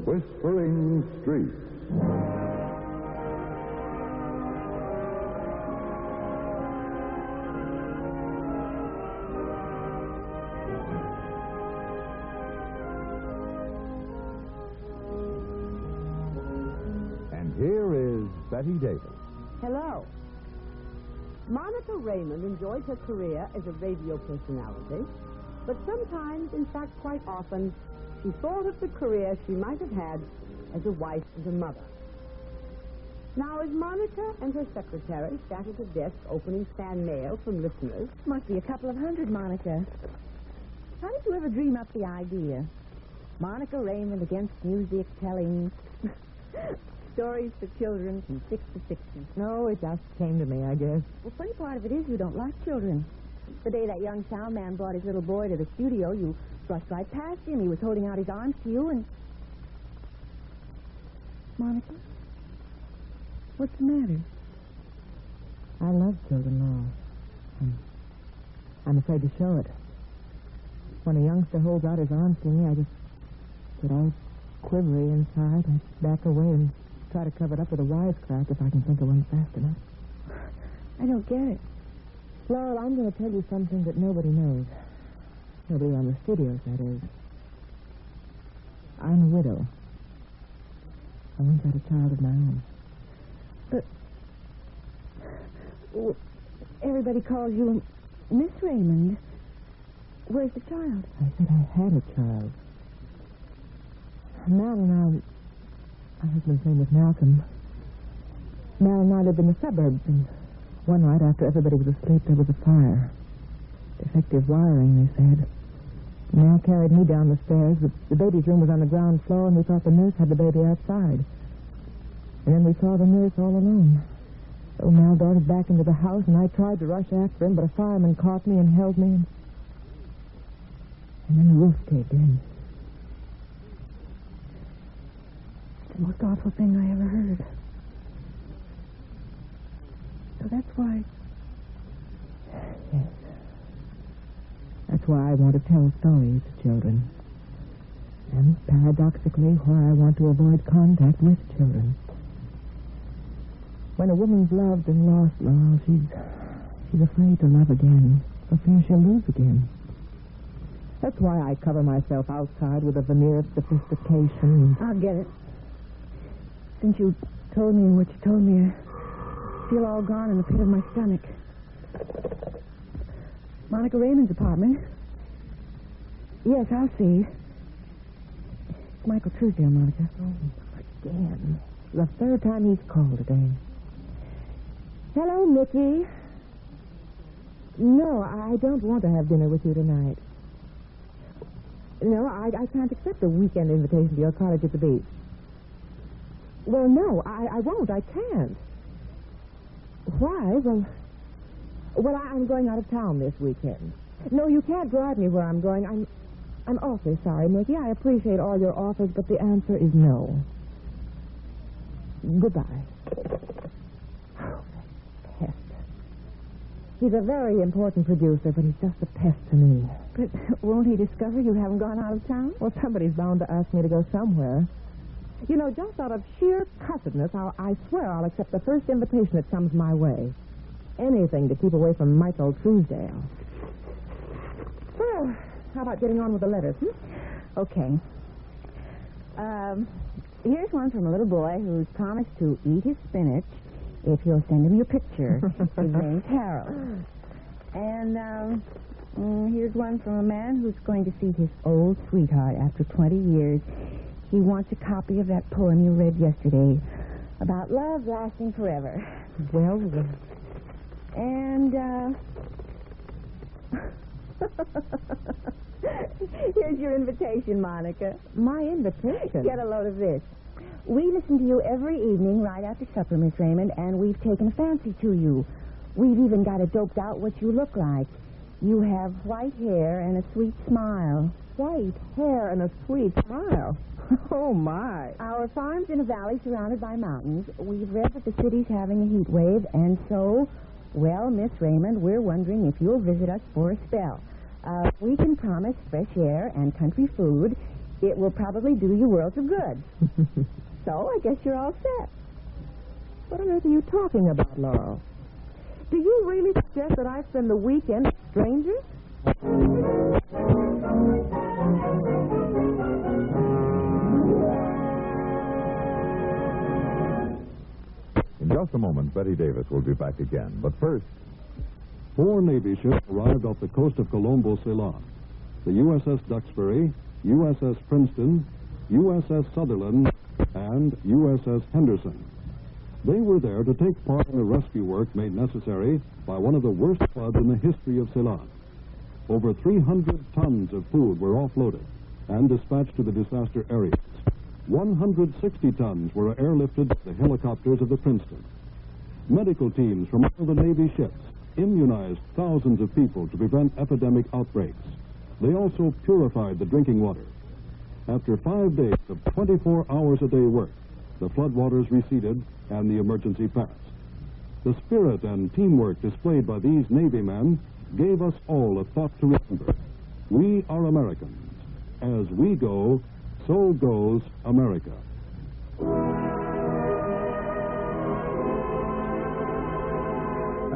Whispering Street. And here is Bette Davis. Hello. Monica Raymond enjoyed her career as a radio personality, but sometimes, in fact quite often, she thought of the career she might have had as a wife and a mother. Now, as Monica and her secretary sat at a desk opening fan mail from listeners... Must be a couple of hundred, Monica. How did you ever dream up the idea? Monica Raymond against music, telling stories for children from 6 to 60. No, it just came to me, I guess. Well, funny part of it is you don't like children. The day that young sound man brought his little boy to the studio, you brushed right past him. He was holding out his arms to you and... Monica? What's the matter? I love children, Laura. I'm afraid to show it. When a youngster holds out his arms to me, I just get all quivery inside and back away and try to cover it up with a wisecrack if I can think of one fast enough. I don't get it. Laurel, I'm going to tell you something that nobody knows. Nobody on the studios, that is. I'm a widow. I once had a child of my own. But everybody calls you Miss Raymond. Where's the child? I said I had a child. Mal and I... My husband's name was Malcolm. Mal and I lived in the suburbs, and one night after everybody was asleep, there was a fire. Defective wiring, they said. Mal carried me down the stairs. The baby's room was on the ground floor, and we thought the nurse had the baby outside. And then we saw the nurse all alone. So Mal darted back into the house, and I tried to rush after him, but a fireman caught me and held me, and then the roof caved in. It's the most awful thing I ever heard. So that's why... Yes. That's why I want to tell stories to children. And paradoxically, why I want to avoid contact with children. When a woman's loved and lost, Laurel, she's afraid to love again, for fear she'll lose again. That's why I cover myself outside with a veneer of sophistication. I'll get it. Since you told me what you told me, I feel all gone in the pit of my stomach. Monica Raymond's apartment. Yes, I'll see. It's Michael Truesdale, Monica. Oh, again. The third time he's called today. Hello, Mickey. No, I don't want to have dinner with you tonight. No, I can't accept a weekend invitation to your cottage at the beach. Well, no, I won't. I can't. Why? Well, I'm going out of town this weekend. No, you can't drive me where I'm going. I'm awfully sorry, Mickey. I appreciate all your offers, but the answer is no. Goodbye. Oh, that pest. He's a very important producer, but he's just a pest to me. But won't he discover you haven't gone out of town? Well, somebody's bound to ask me to go somewhere. You know, just out of sheer cussedness, I swear I'll accept the first invitation that comes my way. Anything to keep away from Michael Truesdale. Well, how about getting on with the letters, Okay. Here's one from a little boy who's promised to eat his spinach if you'll send him your picture. His name's Harold. And here's one from a man who's going to see his old sweetheart after 20 years. He wants a copy of that poem you read yesterday about love lasting forever. Well, And, here's your invitation, Monica. my invitation? Get a load of this. We listen to you every evening right after supper, Miss Raymond, and we've taken a fancy to you. We've even got it doped out what you look like. You have white hair and a sweet smile. White hair and a sweet smile. Oh, my. Our farm's in a valley surrounded by mountains. We've read that the city's having a heat wave, and so, well, Miss Raymond, we're wondering if you'll visit us for a spell. We can promise fresh air and country food It will probably do you worlds of good. So I guess you're all set. What on earth are you talking about, Laurel? Do you really suggest that I spend the weekend with strangers? In just a moment, Bette Davis will be back again. But first, 4 Navy ships arrived off the coast of Colombo, Ceylon. The USS Duxbury, USS Princeton, USS Sutherland, and USS Henderson. They were there to take part in the rescue work made necessary by one of the worst floods in the history of Ceylon. Over 300 tons of food were offloaded and dispatched to the disaster areas. 160 tons were airlifted by the helicopters of the Princeton. Medical teams from all the Navy ships immunized thousands of people to prevent epidemic outbreaks. They also purified the drinking water. After 5 days of 24 hours a day work, the floodwaters receded and the emergency passed. The spirit and teamwork displayed by these Navy men gave us all a thought to remember. We are Americans. As we go, so goes America.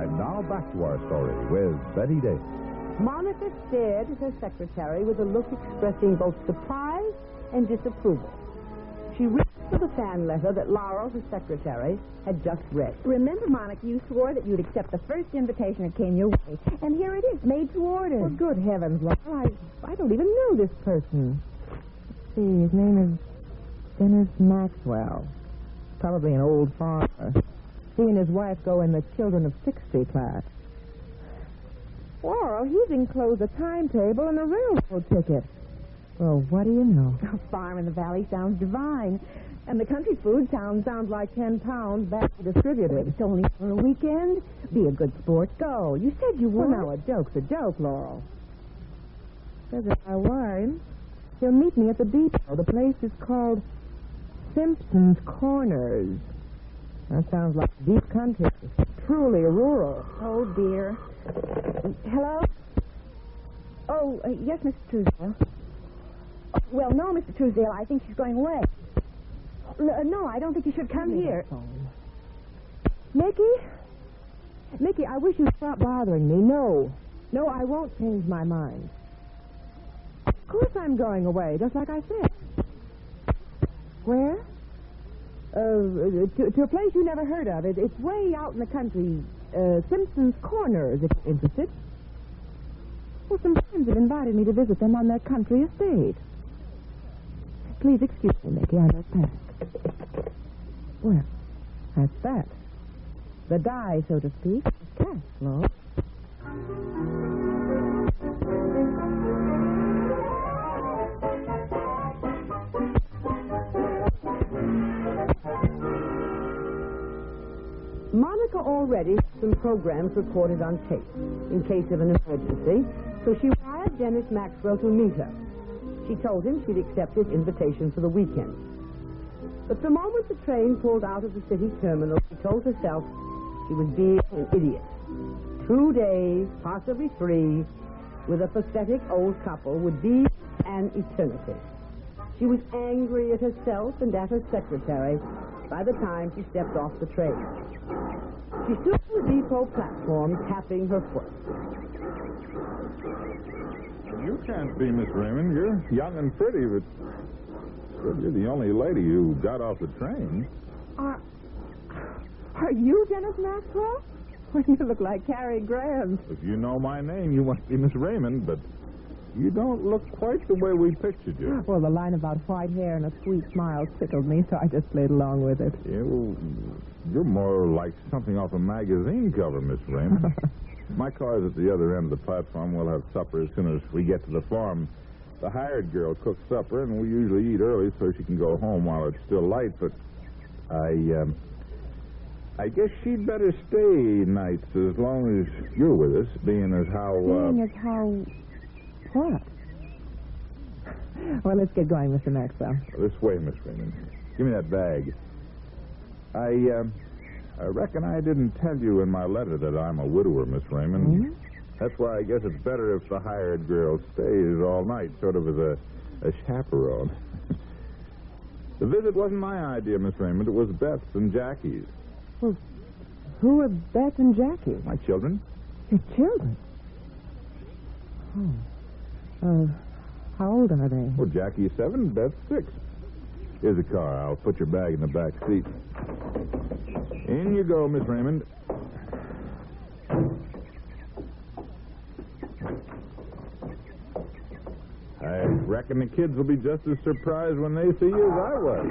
and now back to our story with Bette Davis. Monica stared at her secretary with a look expressing both surprise and disapproval. She read for the fan letter that Laurel, her secretary, had just read. Remember, Monica, you swore that you'd accept the first invitation that came your way. And here it is, made to order. Well, good heavens, Laurel, I don't even know this person. Let's see, his name is Dennis Maxwell. Probably an old farmer. He and his wife go in the Children of 60 class. Laurel, he's enclosed a timetable and a railroad ticket. Well, what do you know? A farm in the valley sounds divine. And the country food sounds like 10 pounds back distributed. It's only for a weekend. Be a good sport. Go. You said you would. Well, now, a joke's a joke, Laurel. Says if I whine, he'll meet me at the depot. The place is called Simpson's Corners. That sounds like deep country. Truly rural. Oh, dear. Hello? Oh, yes, Mr. Truesdale. Well, no, Mr. Truesdale, I think she's going away. No, I don't think you should come here. Mickey, I wish you'd stop bothering me. No, I won't change my mind. Of course I'm going away, just like I said. Where? To a place you never heard of. It's way out in the country. Simpson's Corners, if you're interested. Well, some friends have invited me to visit them on their country estate. Please excuse me, Mickey, I must pass. Well, that's that. The die, so to speak, is cast, Laurel. Monica already had some programs recorded on tape in case of an emergency, so she wired Dennis Maxwell to meet her. She told him she'd accept his invitation for the weekend. But the moment the train pulled out of the city terminal, she told herself she was being an idiot. 2 days, possibly 3, with a pathetic old couple would be an eternity. She was angry at herself and at her secretary by the time she stepped off the train. She stood on the depot platform, tapping her foot. You can't be Miss Raymond. You're young and pretty, but you're the only lady who got off the train. Are you Dennis Maxwell? Well, you look like Cary Grant. If you know my name, you must be Miss Raymond, but you don't look quite the way we pictured you. Well, the line about white hair and a sweet smile tickled me, so I just played along with it. Yeah, well, you're more like something off a magazine cover, Miss Raymond. My car's at the other end of the platform. We'll have supper as soon as we get to the farm. The hired girl cooks supper, and we usually eat early so she can go home while it's still light, but I guess she'd better stay nights as long as you're with us, being as how... What? Well, let's get going, Mr. Maxwell. This way, Miss Raymond. Give me that bag. I reckon I didn't tell you in my letter that I'm a widower, Miss Raymond. Mm-hmm. That's why I guess it's better if the hired girl stays all night, sort of as a A chaperone. The visit wasn't my idea, Miss Raymond. It was Beth's and Jackie's. Well, who are Beth and Jackie? My children? Your children? Oh. How old are they? Well, Jackie's 7, Beth's 6. Here's a car. I'll put your bag in the back seat. In you go, Miss Raymond. I reckon the kids will be just as surprised when they see you as I was.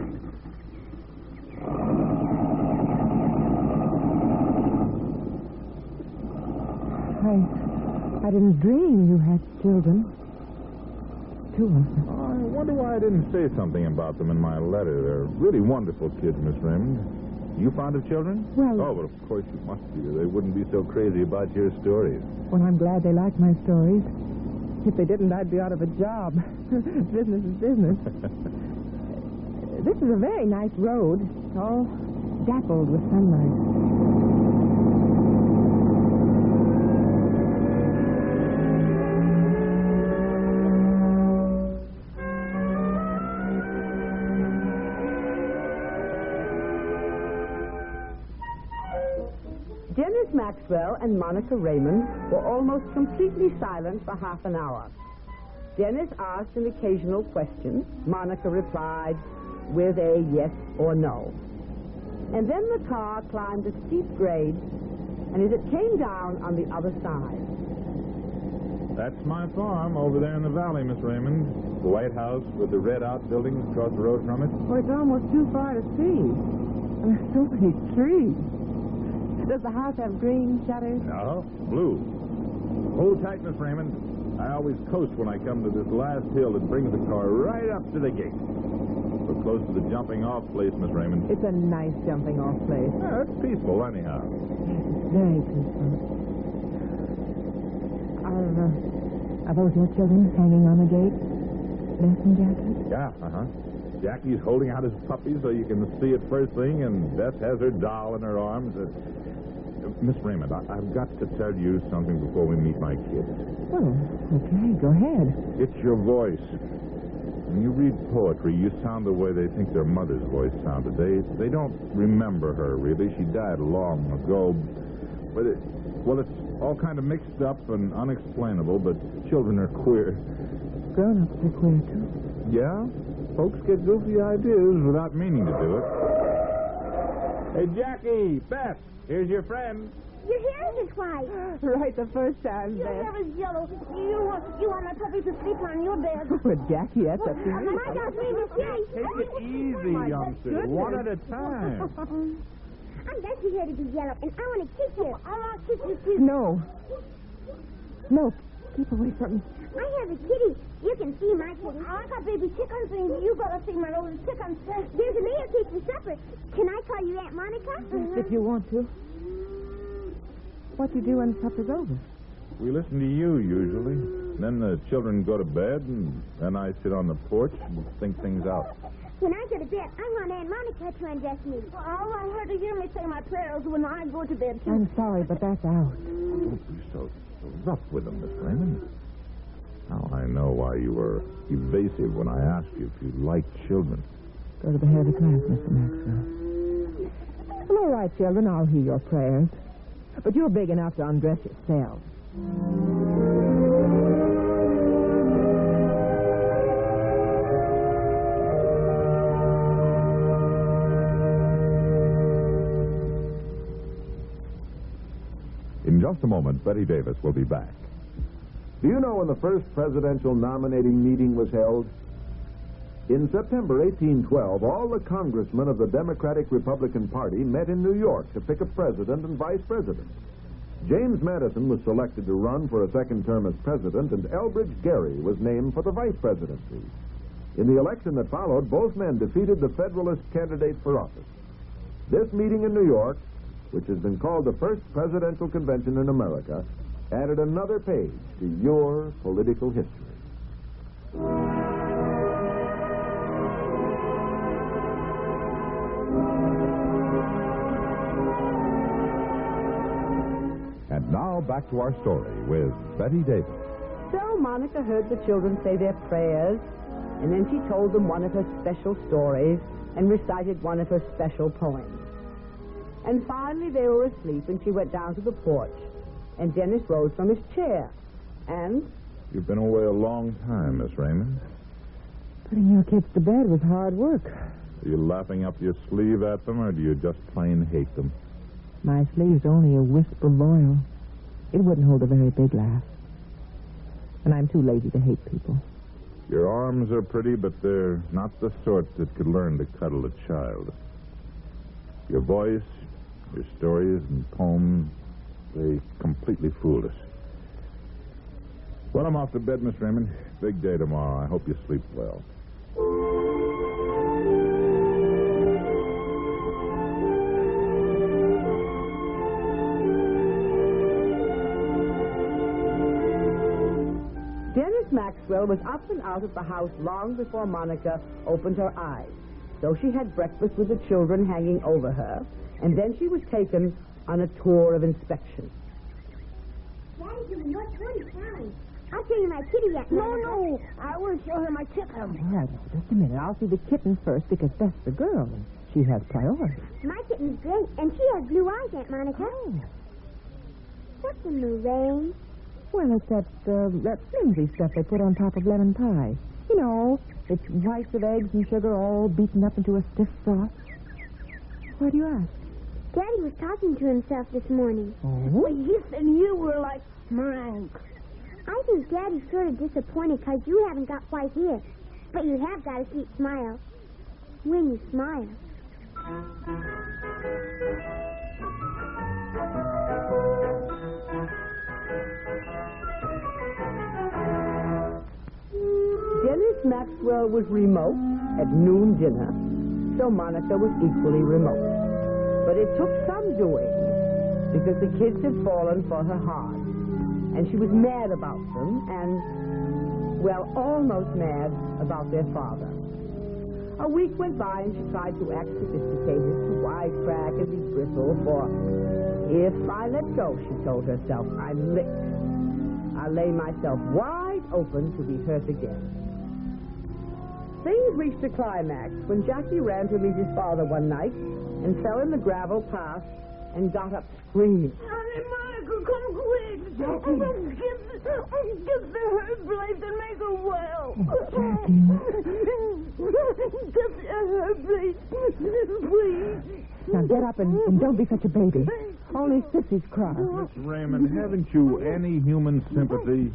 I didn't dream you had children. 2 of them. I wonder why I didn't say something about them in my letter. They're really wonderful kids, Miss Raymond. You fond of children? Well... Oh, but of course you must be. They wouldn't be so crazy about your stories. Well, I'm glad they like my stories. If they didn't, I'd be out of a job. Business is business. This is a very nice road. It's all dappled with sunlight. Dennis Maxwell and Monica Raymond were almost completely silent for half an hour. Dennis asked an occasional question. Monica replied with a yes or no. And then the car climbed a steep grade, and as it came down on the other side. That's my farm over there in the valley, Miss Raymond. The White House with the red outbuildings across the road from it. Oh, it's almost too far to see. There's so many trees. Does the house have green shutters? No, blue. Hold tight, Miss Raymond. I always coast when I come to this last hill that brings the car right up to the gate. We're close to the jumping-off place, Miss Raymond. It's a nice jumping-off place. Yeah, it's peaceful, anyhow. Very peaceful. Are those your children hanging on the gate? Beth and Jackie? Yeah, Jackie's holding out his puppy so you can see it first thing, and Beth has her doll in her arms. Miss Raymond, I've got to tell you something before we meet my kids. Well, okay, go ahead. It's your voice. When you read poetry, you sound the way they think their mother's voice sounded. They don't remember her, really. She died long ago. But it's all kind of mixed up and unexplainable, but children are queer. Grown-ups are queer, too. Yeah? Folks get goofy ideas without meaning to do it. Hey, Jackie, Beth, here's your friend. Your hair is white. Right the first time, Your Beth. hair is yellow. You want my puppy to sleep on your bed. But, Jackie, that's up to you. My dog's name is Jay. Take it easy, youngster. One at a time. I'm Dusty here to be yellow, and I want to kiss you. I want to kiss you, too. No. No, keep away from me. I have a kitty. You can see my kitty. I got baby chickens, and you gotta see my little chickens. There's a meal cake for supper. Can I call you Aunt Monica? If you want to. What do you do when supper's over? We listen to you, usually. Then the children go to bed, and then I sit on the porch and think things out. When I go to bed, I want Aunt Monica to undress me. I want her to hear me say my prayers when I go to bed, too. I'm sorry, but that's out. Don't be so rough with them, Miss Raymond. Now I know why you were evasive when I asked you if you liked children. Go to the head of the class, Mr. Maxwell. Well, all right, children, I'll hear your prayers. But you're big enough to undress yourselves. In just a moment, Bette Davis will be back. Do you know when the first presidential nominating meeting was held? In September 1812, all the congressmen of the Democratic-Republican Party met in New York to pick a president and vice president. James Madison was selected to run for a second term as president, and Elbridge Gerry was named for the vice presidency. In the election that followed, both men defeated the Federalist candidate for office. This meeting in New York, which has been called the first presidential convention in America, added another page to your political history. And now back to our story with Bette Davis. So Monica heard the children say their prayers, And then she told them one of her special stories and recited one of her special poems. And finally they were asleep, and she went down to the porch. And Dennis rose from his chair. And... You've been away a long time, Miss Raymond. Putting your kids to bed was hard work. Are you laughing up your sleeve at them, or do you just plain hate them? My sleeve's only a wisp of oil. It wouldn't hold a very big laugh. And I'm too lazy to hate people. Your arms are pretty, but they're not the sort that could learn to cuddle a child. Your voice, your stories and poems, they completely fooled us. Well, I'm off to bed, Miss Raymond. Big day tomorrow. I hope you sleep well. Dennis Maxwell was up and out of the house long before Monica opened her eyes. So she had breakfast with the children hanging over her, and then she was taken on a tour of inspection. Daddy, what toy is Sally? I'll show you my kitty yet. No. I want to show her my chicken. All right, just a minute. I'll see the kitten first because that's the girl. And she has priority. My kitten's great, and she has blue eyes, Aunt Monica. Oh. What's in the rain? Well, it's that flimsy stuff they put on top of lemon pie. You know, it's whites of eggs and sugar all beaten up into a stiff froth. Why do you ask? Daddy was talking to himself this morning. Oh? Well, you said you were like meringue. I think Daddy's sort of disappointed because you haven't got white hair. But you have got a sweet smile. When you smile. Dennis Maxwell was remote at noon dinner, so Monica was equally remote. But it took some doing, because the kids had fallen for her hard. And she was mad about them, and, well, almost mad about their father. A week went by, and she tried to act sophisticated, to wisecrack and be bristle, for if I let go, she told herself, I'm licked. I'll lay myself wide open to be hurt again. Things reached a climax when Jackie ran to meet his father one night and fell in the gravel path and got up screaming. Honey, Monica, come quick. Get the herb blade and make her well. Get the herb blade, please. Now get up and don't be such a baby. Only sissies cry. Miss Raymond, haven't you any human sympathy?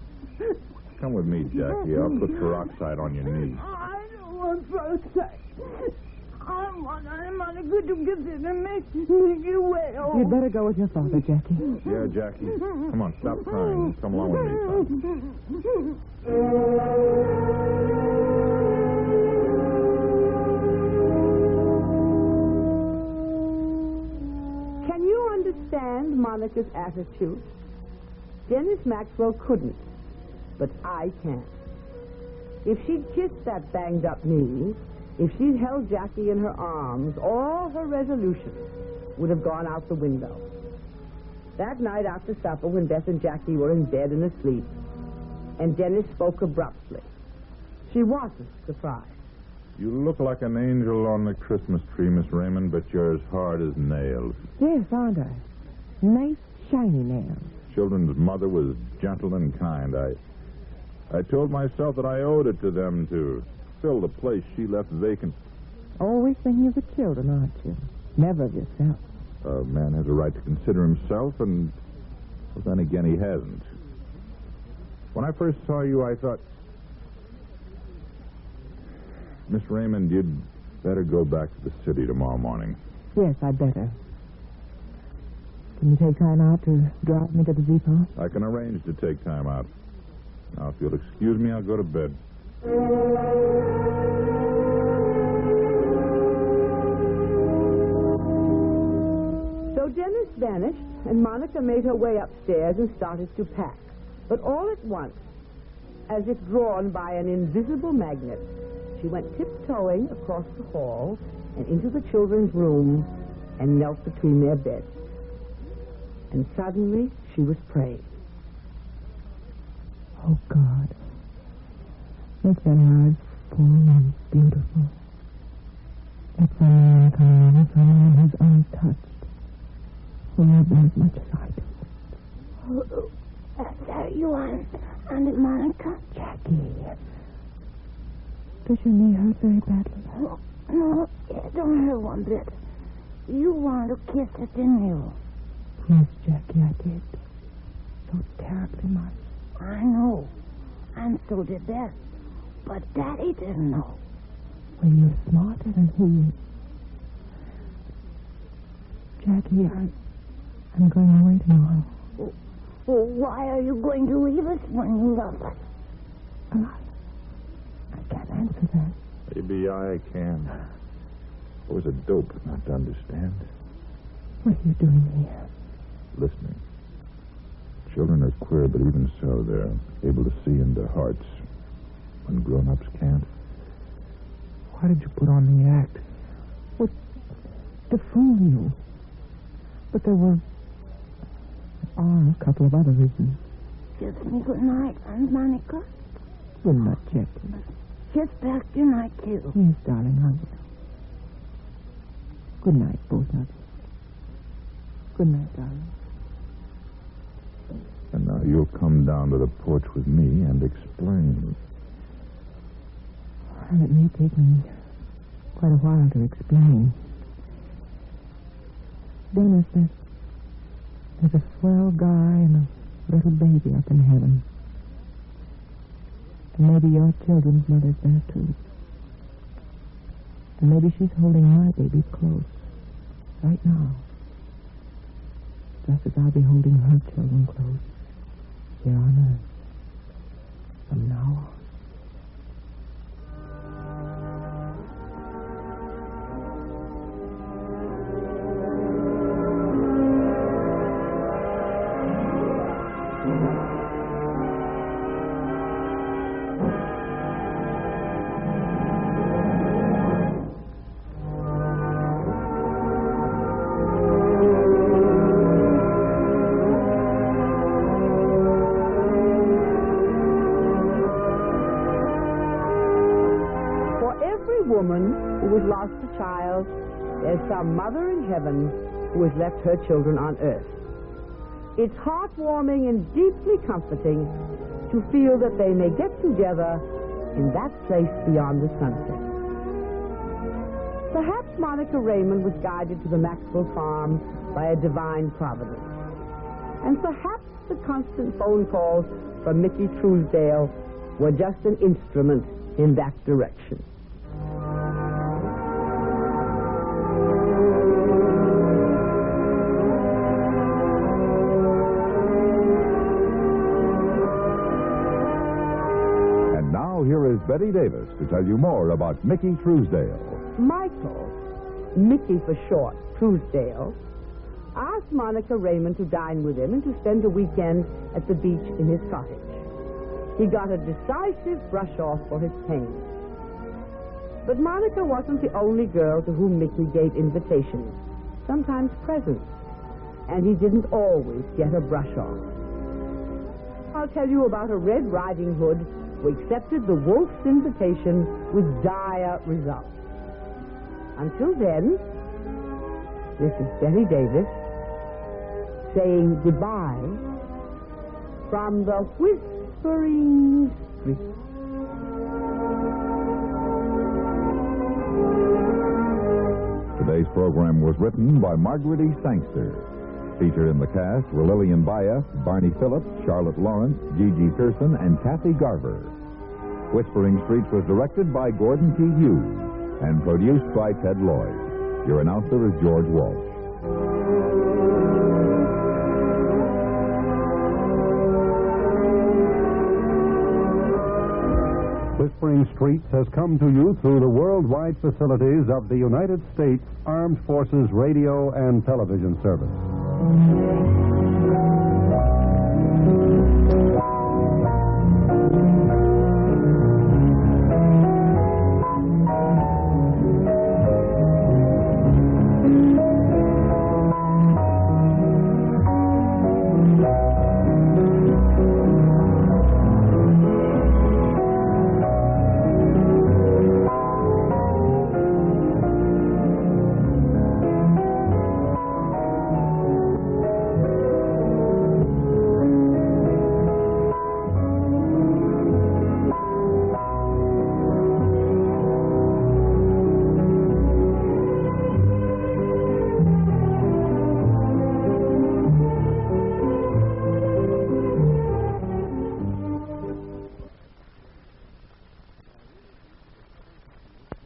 Come with me, Jackie. I'll put peroxide on your knee. I don't want peroxide. I want a good to get it and make you well. You'd better go with your father, Jackie. Yeah, Jackie. Come on, stop crying. Come along with me, son. Can you understand Monica's attitude? Dennis Maxwell couldn't, but I can. If she'd kissed that banged-up knee, if she'd held Jackie in her arms, all her resolution would have gone out the window. That night after supper, when Beth and Jackie were in bed and asleep, and Dennis spoke abruptly, she wasn't surprised. You look like an angel on the Christmas tree, Miss Raymond, but you're as hard as nails. Yes, aren't I? Nice, shiny nails. Children's mother was gentle and kind. I told myself that I owed it to them to fill the place she left vacant. Always thinking of the children, aren't you? Never of yourself. A man has a right to consider himself, and well, then again, he hasn't. When I first saw you, I thought, Miss Raymond, you'd better go back to the city tomorrow morning. Yes, I'd better. Can you take time out to drive me to the depot? I can arrange to take time out. Now, if you'll excuse me, I'll go to bed. So Dennis vanished, and Monica made her way upstairs and started to pack. But all at once, as if drawn by an invisible magnet, she went tiptoeing across the hall and into the children's room and knelt between their beds. And suddenly she was praying. Oh, God. Make their lives full and beautiful. It's a man coming in, someone who's untouched, who loves her as much as I do. There you are, Aunt Monica. Jackie, does your knee hurt very badly? No, it don't hurt one bit. You wanted to kiss it, didn't you? Yes, Jackie, I did. So terribly much. I know. And so did Beth. But Daddy didn't know. Well, you're smarter than he is. Jackie, I'm going away tomorrow. Well, why are you going to leave us when you love us? Well, I can't answer that. Maybe I can. I was a dope not to understand. What are you doing here? Listening. Children are queer, but even so, they're able to see into hearts when grown-ups can't. Why did you put on the act? What? To fool you. But there are a couple of other reasons. Kiss me good night, Aunt Monica. Good night, Jackie. Kiss back good night, too. Yes, darling, I will. Good night, both of you. Good night, darling. And now you'll come down to the porch with me and explain. Well, it may take me quite a while to explain. Dennis, there's a swell guy and a little baby up in heaven. And maybe your children's mother's there, too. And maybe she's holding my baby close right now. Just as I'll be holding her children close here on earth from now on. Woman who has lost a child, there's some mother in heaven who has left her children on earth. It's heartwarming and deeply comforting to feel that they may get together in that place beyond the sunset. Perhaps Monica Raymond was guided to the Maxwell farm by a divine providence. And perhaps the constant phone calls from Mickey Truesdale were just an instrument in that direction. Here is Bette Davis to tell you more about Mickey Truesdale. Michael, Mickey for short, Truesdale, asked Monica Raymond to dine with him and to spend a weekend at the beach in his cottage. He got a decisive brush-off for his pains. But Monica wasn't the only girl to whom Mickey gave invitations, sometimes presents, and he didn't always get a brush-off. I'll tell you about a Red Riding Hood who accepted the wolf's invitation with dire results. Until then, this is Bette Davis saying goodbye from the Whispering Street. Today's program was written by Margaret E. Sangster. Featured in the cast were Lillian Baia, Barney Phillips, Charlotte Lawrence, Gigi Pearson, and Kathy Garver. Whispering Streets was directed by Gordon T. Hughes and produced by Ted Lloyd. Your announcer is George Walsh. Whispering Streets has come to you through the worldwide facilities of the United States Armed Forces Radio and Television Service.